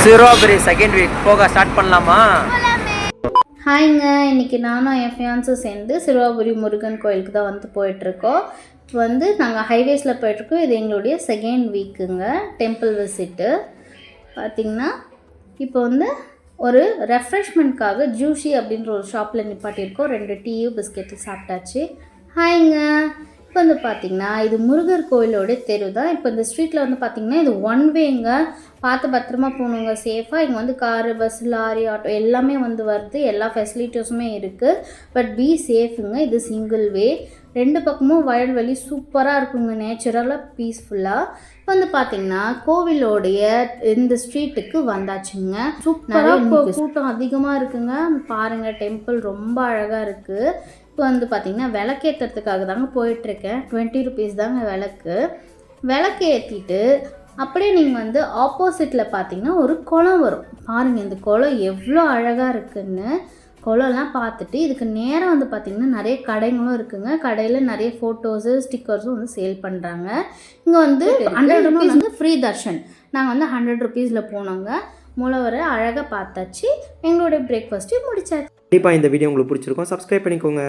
Siruvapuri second week போக start பண்ணலாமா? ஹாய்ங்க, இன்றைக்கி நானும் என் ஃபியான்ஸும் சேர்ந்து சிறுவாபுரி முருகன் கோயிலுக்கு தான் வந்து போயிட்டுருக்கோம். இப்போ வந்து நாங்கள் ஹைவேஸில் போயிட்டுருக்கோம். இது எங்களுடைய செகண்ட் வீக்குங்க டெம்பிள் விசிட்டு. பார்த்திங்கன்னா இப்போ வந்து ஒரு ரெஃப்ரெஷ்மெண்ட்காக ஜூஷி அப்படின்ற ஒரு ஷாப்பில் நிப்பாட்டியிருக்கோம். 2 டீயும் பிஸ்கெட்டு சாப்பிட்டாச்சு. ஹாய்ங்க, இப்போ வந்து பார்த்திங்கன்னா இது முருகர் கோயிலோட தெரு தான். இப்போ இந்த ஸ்ட்ரீட்டில் வந்து பார்த்திங்கன்னா இது ஒன் வேங்க. பார்த்து பத்திரமா போகணுங்க, சேஃபாக. இங்கே வந்து காரு, பஸ், லாரி, ஆட்டோ எல்லாமே வந்து வருது. எல்லா ஃபெசிலிட்டிஸுமே இருக்குது. பட் பி சேஃபுங்க. இது சிங்கிள் வே. 2 பக்கமும் வயல்வெளி சூப்பராக இருக்குங்க, நேச்சுரலாக பீஸ்ஃபுல்லாக. இப்போ வந்து பார்த்திங்கன்னா கோவிலோடைய இந்த ஸ்ட்ரீட்டுக்கு வந்தாச்சுங்க. சூப்பராக கூட்டம் அதிகமாக இருக்குங்க. பாருங்கள், டெம்பிள் ரொம்ப அழகாக இருக்குது. இப்போ வந்து பார்த்திங்கன்னா விளக்கேற்றுறதுக்காக தாங்க போயிட்டுருக்கேன். 20 ருபீஸ் தாங்க விளக்கு ஏற்றிட்டு அப்படியே நீங்கள் வந்து ஆப்போசிட்டில் பார்த்தீங்கன்னா ஒரு குளம் வரும். பாருங்கள், இந்த குளம் எவ்வளோ அழகாக இருக்குன்னு. குளம்லாம் பார்த்துட்டு இதுக்கு நேரம் வந்து பார்த்திங்கன்னா நிறைய கடைகளும் இருக்குங்க. கடையில் நிறைய ஃபோட்டோஸு, ஸ்டிக்கர்ஸும் வந்து சேல் பண்ணுறாங்க. இங்கே வந்து 100 ருபீஸ் வந்து ஃப்ரீ தர்ஷன். நாங்கள் வந்து 100 ருபீஸில் போனோங்க. மூலவரை அழகாக பார்த்தாச்சு. எங்களுடைய பிரேக்ஃபாஸ்ட்டு முடிச்சாச்சு. கண்டிப்பாக இந்த வீடியோ உங்களுக்கு பிடிச்சிருக்கும். சப்ஸ்கிரைப் பண்ணிக்கோங்க.